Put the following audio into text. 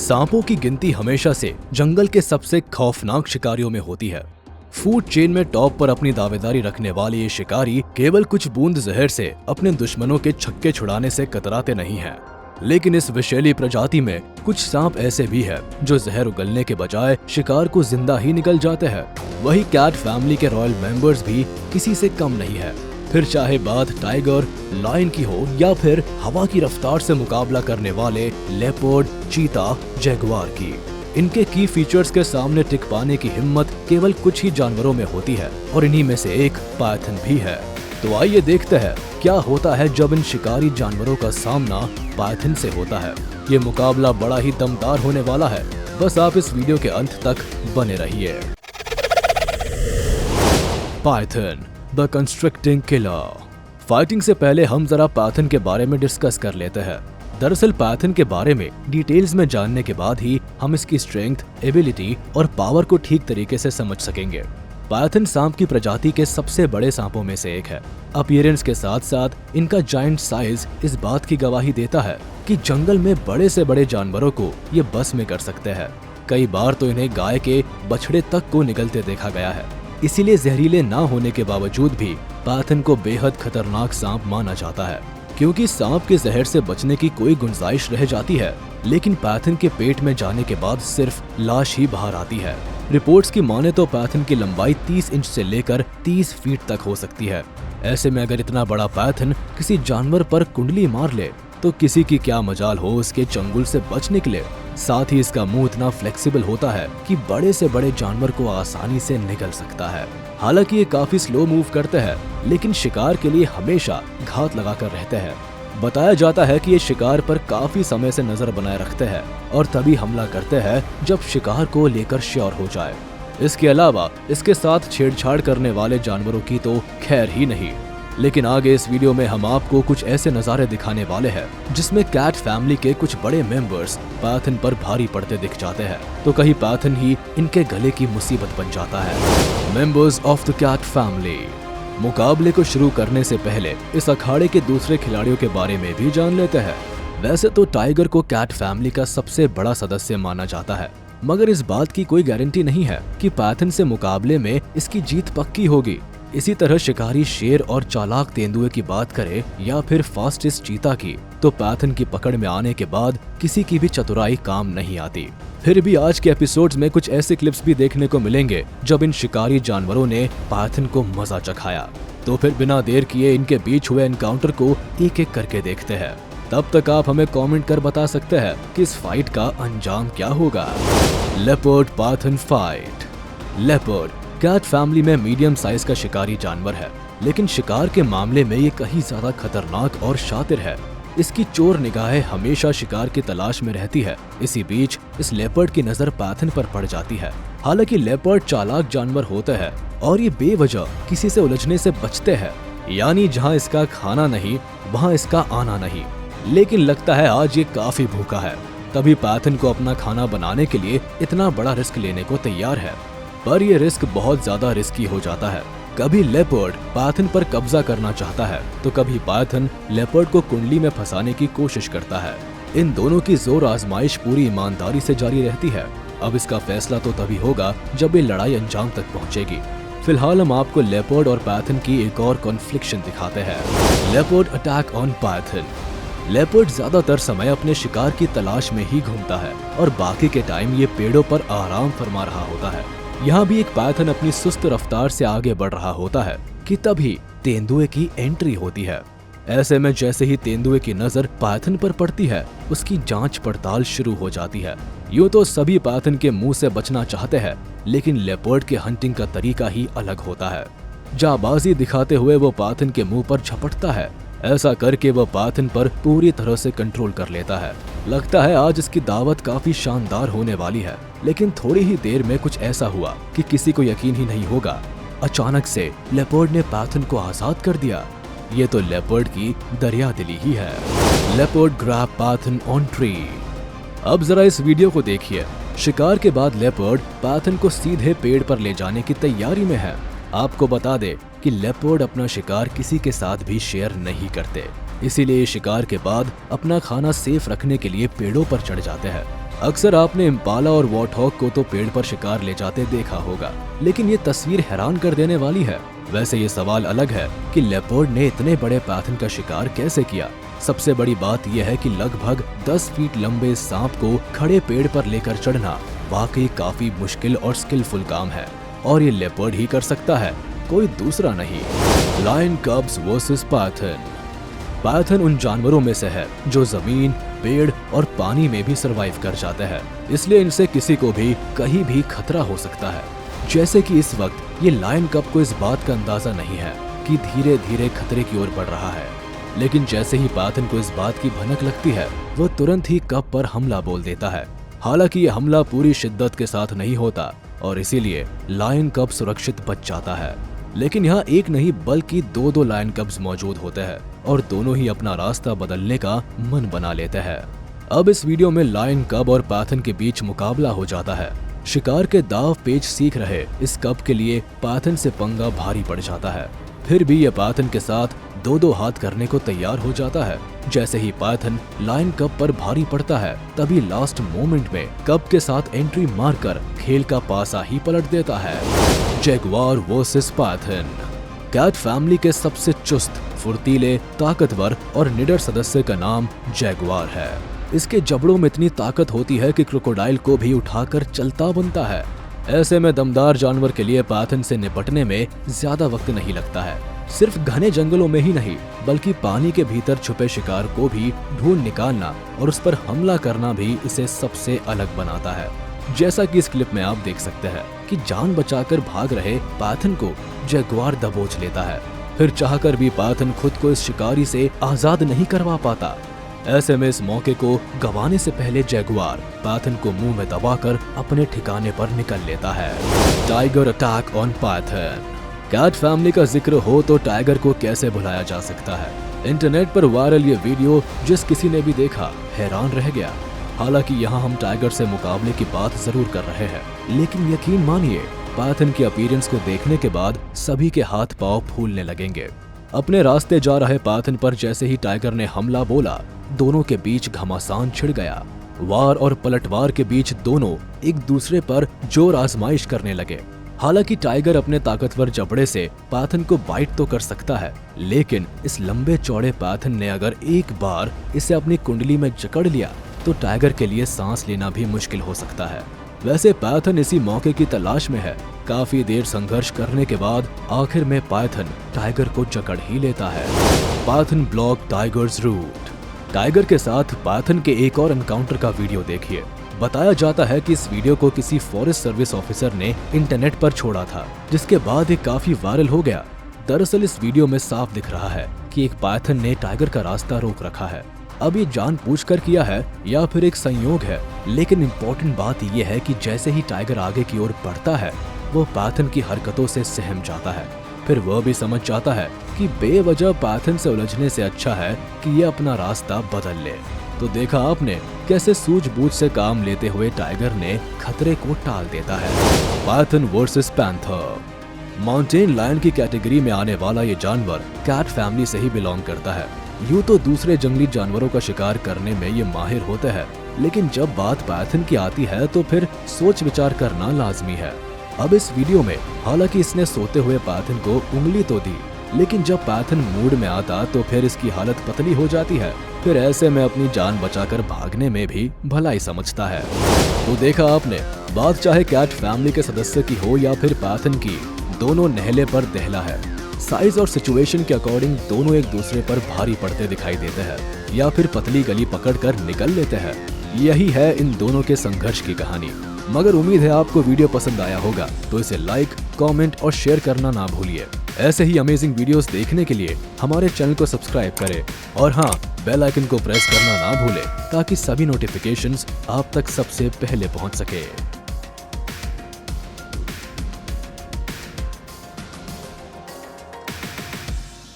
सांपों की गिनती हमेशा से जंगल के सबसे खौफनाक शिकारियों में होती है। फूड चेन में टॉप पर अपनी दावेदारी रखने वाले ये शिकारी केवल कुछ बूंद जहर से अपने दुश्मनों के छक्के छुड़ाने से कतराते नहीं हैं। लेकिन इस विषैली प्रजाति में कुछ सांप ऐसे भी हैं जो जहर उगलने के बजाय शिकार को जिंदा ही निगल जाते हैं। वही कैट फैमिली के रॉयल मेंबर्स भी किसी से कम नहीं है, फिर चाहे बात टाइगर, लायन की हो या फिर हवा की रफ्तार से मुकाबला करने वाले लेपर्ड, चीता, जैगुआर की। इनके की फीचर्स के सामने टिक पाने की हिम्मत केवल कुछ ही जानवरों में होती है और इन्हीं में से एक पायथन भी है। तो आइए देखते हैं क्या होता है जब इन शिकारी जानवरों का सामना पायथन से होता है। ये मुकाबला बड़ा ही दमदार होने वाला है, बस आप इस वीडियो के अंत तक बने रहिए। Python the constructing killer. Fighting से पहले हम जरा पायथन के बारे में डिस्कस कर लेते हैं। दरअसल पायथन के बारे में डिटेल्स में जानने के बाद ही हम इसकी स्ट्रेंथ, एबिलिटी और पावर को ठीक तरीके से समझ सकेंगे। पायथन सांप की प्रजाति के सबसे बड़े सांपों में से एक है। अपीयरेंस के साथ साथ इनका जायंट साइज इस बात की गवाही देता है कि जंगल में बड़े से बड़े जानवरों को ये बस में कर सकते हैं। कई बार तो इन्हें गाय के बछड़े तक को निगलते देखा गया है। इसीलिए जहरीले ना होने के बावजूद भी पायथन को बेहद खतरनाक सांप माना जाता है, क्योंकि सांप के जहर से बचने की कोई गुंजाइश रह जाती है, लेकिन पायथन के पेट में जाने के बाद सिर्फ लाश ही बाहर आती है। रिपोर्ट्स की माने तो पायथन की लंबाई 30 इंच से लेकर 30 फीट तक हो सकती है। ऐसे में अगर इतना बड़ा पायथन किसी जानवर पर कुंडली मार ले तो किसी की क्या मजाल हो उसके चंगुल से बच निकले। साथ ही इसका मुंह इतना फ्लेक्सिबल होता है कि बड़े से बड़े जानवर को आसानी से निगल सकता है। हालांकि ये काफी स्लो मूव करते हैं, लेकिन शिकार के लिए हमेशा घात लगाकर रहते हैं। बताया जाता है कि ये शिकार पर काफी समय से नजर बनाए रखते हैं और तभी हमला करते हैं जब शिकार को लेकर श्योर हो जाए। इसके अलावा इसके साथ छेड़छाड़ करने वाले जानवरों की तो खैर ही नहीं। लेकिन आगे इस वीडियो में हम आपको कुछ ऐसे नज़ारे दिखाने वाले हैं जिसमें कैट फैमिली के कुछ बड़े मेंबर्स पायथन पर भारी पड़ते दिख जाते हैं, तो कहीं पायथन ही इनके गले की मुसीबत बन जाता है। Members of the cat family. मुकाबले को शुरू करने से पहले इस अखाड़े के दूसरे खिलाड़ियों के बारे में भी जान लेते हैं। वैसे तो टाइगर को कैट फैमिली का सबसे बड़ा सदस्य माना जाता है, मगर इस बात की कोई गारंटी नहीं है कि पायथन से मुकाबले में इसकी जीत पक्की होगी। इसी तरह शिकारी शेर और चालाक तेंदुए की बात करें या फिर फास्टेस्ट चीता की, तो पायथन की पकड़ में आने के बाद किसी की भी चतुराई काम नहीं आती। फिर भी आज के एपिसोड्स में कुछ ऐसे क्लिप्स भी देखने को मिलेंगे जब इन शिकारी जानवरों ने पायथन को मजा चखाया। तो फिर बिना देर किए इनके बीच हुए एनकाउंटर को एक एक करके देखते हैं। तब तक आप हमें कमेंट कर बता सकते हैं कि इस फाइट का अंजाम क्या होगा। Leopard python fight. Leopard cat family में मीडियम साइज का शिकारी जानवर है, लेकिन शिकार के मामले में ये कहीं ज्यादा खतरनाक और शातिर है। इसकी चोर निगाहें हमेशा शिकार की तलाश में रहती है। इसी बीच इस लेपर्ड की नजर पायथन पर पड़ जाती है। हालांकि लेपर्ड चालाक जानवर होते हैं और ये बेवजह किसी से उलझने से बचते हैं, यानी जहाँ इसका खाना नहीं वहाँ इसका आना नहीं। लेकिन लगता है आज ये काफी भूखा है, तभी पायथन को अपना खाना बनाने के लिए इतना बड़ा रिस्क लेने को तैयार है। पर ये रिस्क बहुत ज्यादा रिस्की हो जाता है। कभी लेपर्ड पायथन पर कब्जा करना चाहता है तो कभी पायथन लेपर्ड को कुंडली में फंसाने की कोशिश करता है। इन दोनों की जोर आजमाइश पूरी ईमानदारी से जारी रहती है। अब इसका फैसला तो तभी होगा जब ये लड़ाई अंजाम तक पहुंचेगी। फिलहाल हम आपको लेपर्ड और पायथन की एक और कॉन्फ्लिक्शन दिखाते हैं। Leopard attack on Python. Leopard ज्यादातर समय अपने शिकार की तलाश में ही घूमता है और बाकी के टाइम ये पेड़ों पर आराम फरमा रहा होता है। यहाँ भी एक पायथन अपनी सुस्त रफ्तार से आगे बढ़ रहा होता है कि तभी तेंदुए की एंट्री होती है। ऐसे में जैसे ही तेंदुए की नजर पायथन पर पड़ती है, उसकी जांच पड़ताल शुरू हो जाती है। यूं तो सभी पायथन के मुंह से बचना चाहते हैं, लेकिन लेपर्ड के हंटिंग का तरीका ही अलग होता है। जाबाजी दिखाते हुए वो पायथन के मुंह पर झपटता है। ऐसा करके वह पायथन पर पूरी तरह से कंट्रोल कर लेता है। लगता है आज इसकी दावत काफी शानदार होने वाली है, लेकिन थोड़ी ही देर में कुछ ऐसा हुआ कि किसी को यकीन ही नहीं होगा। अचानक से लेपर्ड ने पायथन को आजाद कर दिया। ये तो लेपर्ड की दरियादिली ही है। Leopard grab Python on tree. अब जरा इस वीडियो को देखिए। शिकार के बाद लेपर्ड पायथन को सीधे पेड़ पर ले जाने की तैयारी में है। आपको बता दे कि लेपर्ड अपना शिकार किसी के साथ भी शेयर नहीं करते, इसीलिए शिकार के बाद अपना खाना सेफ रखने के लिए पेड़ों पर चढ़ जाते हैं। अक्सर आपने इम्पाला और वॉर्थॉग को तो पेड़ पर शिकार ले जाते देखा होगा, लेकिन ये तस्वीर हैरान कर देने वाली है। वैसे ये सवाल अलग है कि लेपर्ड ने इतने बड़े पैथन का शिकार कैसे किया। सबसे बड़ी बात यह है कि लगभग 10 फीट लंबे सांप को खड़े पेड़ पर लेकर चढ़ना वाकई काफी मुश्किल और स्किलफुल काम है, और ये लेपर्ड ही कर सकता है, कोई दूसरा नहीं। Lion cubs versus python. Python उन जानवरों में से है जो जमीन, पेड़ और पानी में भी सरवाइव कर जाते हैं, इसलिए इनसे किसी को भी कहीं भी खतरा हो सकता है। जैसे कि इस वक्त ये लायन कब को इस बात का अंदाजा नहीं है कि धीरे धीरे खतरे की ओर बढ़ रहा है, लेकिन जैसे ही पाइथन को इस बात की भनक लगती है वो तुरंत ही कब पर हमला बोल देता है। हालांकि ये हमला पूरी शिद्दत के साथ नहीं होता और इसीलिए लायन कब सुरक्षित बच जाता है। लेकिन यहाँ एक नहीं बल्कि दो लायन कब्स मौजूद होते हैं और दोनों ही अपना रास्ता बदलने का मन बना लेते हैं। अब इस वीडियो में लायन कब और पाइथन के बीच मुकाबला हो जाता है। शिकार के दाव पेच सीख रहे इस कब के लिए पाइथन से पंगा भारी पड़ जाता है। फिर भी ये पाइथन के साथ दो हाथ करने को तैयार हो जाता है। जैसे ही पाइथन लायन कब पर भारी पड़ता है तभी लास्ट मोमेंट में कब के साथ एंट्री मारकर खेल का पासा ही पलट देता है। Jaguar versus python. Cat family के सबसे चुस्त, फुर्तीले, ताकतवर और निडर सदस्य का नाम जैगुआर है। इसके जबड़ों में इतनी ताकत होती है कि क्रोकोडाइल को भी उठाकर चलता बनता है। ऐसे में दमदार जानवर के लिए पाइथन से निपटने में ज्यादा वक्त नहीं लगता है। सिर्फ घने जंगलों में ही नहीं बल्कि पानी के भीतर छुपे शिकार को भी ढूंढ निकालना और उस पर हमला करना भी इसे सबसे अलग बनाता है। जैसा कि इस क्लिप में आप देख सकते हैं कि जान बचाकर भाग रहे पाइथन को जैगुआर दबोच लेता है। फिर चाहकर भी पाइथन खुद को इस शिकारी से आजाद नहीं करवा पाता। ऐसे में इस मौके को गंवाने से पहले जैगुआर पाइथन को मुंह में दबाकर अपने ठिकाने पर निकल लेता है। Tiger attack on python. Cat family का जिक्र हो तो टाइगर को कैसे भुलाया जा सकता है। इंटरनेट पर वायरल ये वीडियो जिस किसी ने भी देखा हैरान रह गया। हालांकि यहाँ हम टाइगर से मुकाबले की बात जरूर कर रहे हैं, लेकिन यकीन मानिए पाइथन के अपीयरेंस को देखने के बाद सभी के हाथ पांव फूलने लगेंगे। अपने रास्ते जा रहे पाइथन पर जैसे ही टाइगर ने हमला बोला, दोनों के बीच घमासान छिड़ गया। वार और पलटवार के बीच दोनों एक दूसरे पर जोर आजमाइश करने लगे। हालांकि टाइगर अपने ताकतवर जबड़े से पाइथन को बाइट तो कर सकता है, लेकिन इस लंबे चौड़े पाइथन ने अगर एक बार इसे अपनी कुंडली में जकड़ लिया तो टाइगर के लिए सांस लेना भी मुश्किल हो सकता है। वैसे पाइथन इसी मौके की तलाश में है। काफी देर संघर्ष करने के बाद आखिर में पाइथन टाइगर को जकड़ ही लेता है। Python block tiger's route. Tiger के साथ पाइथन के एक और एनकाउंटर का वीडियो देखिए। बताया जाता है कि इस वीडियो को किसी फॉरेस्ट सर्विस ऑफिसर ने इंटरनेट पर छोड़ा था, जिसके बाद ये काफी वायरल हो गया। दरअसल इस वीडियो में साफ दिख रहा है कि एक पाइथन ने टाइगर का रास्ता रोक रखा है। अब ये जानबूझकर किया है या फिर एक संयोग है, लेकिन इम्पोर्टेंट बात यह है कि जैसे ही टाइगर आगे की ओर बढ़ता है वो पाइथन की हरकतों से सहम जाता है। फिर वह भी समझ जाता है कि बेवजह पाइथन से उलझने से अच्छा है कि ये अपना रास्ता बदल ले। तो देखा आपने कैसे सूझबूझ से काम लेते हुए टाइगर ने खतरे को टाल देता है। Python versus panther. Mountain lion की कैटेगरी में आने वाला ये जानवर कैट फैमिली से ही बिलोंग करता है। यूं तो दूसरे जंगली जानवरों का शिकार करने में ये माहिर होते हैं, लेकिन जब बात पाइथन की आती है तो फिर सोच विचार करना लाजमी है। अब इस वीडियो में हालांकि इसने सोते हुए पाइथन को उंगली तो दी, लेकिन जब पाइथन मूड में आता तो फिर इसकी हालत पतली हो जाती है। फिर ऐसे में अपनी जान बचाकर भागने में भी भलाई समझता है। तो देखा आपने, बात चाहे कैट फैमिली के सदस्य की हो या फिर पाइथन की, दोनों नहले पर दहला है। साइज और सिचुएशन के अकॉर्डिंग दोनों एक दूसरे पर भारी पड़ते दिखाई देते हैं या फिर पतली गली पकड़कर निकल लेते हैं। यही है इन दोनों के संघर्ष की कहानी। मगर उम्मीद है आपको वीडियो पसंद आया होगा, तो इसे लाइक, कमेंट और शेयर करना ना भूलिए। ऐसे ही अमेजिंग वीडियोस देखने के लिए हमारे चैनल को सब्सक्राइब करें और हाँ, बेल आइकन को प्रेस करना ना भूलें ताकि सभी नोटिफिकेशंस आप तक सबसे पहले पहुंच सके।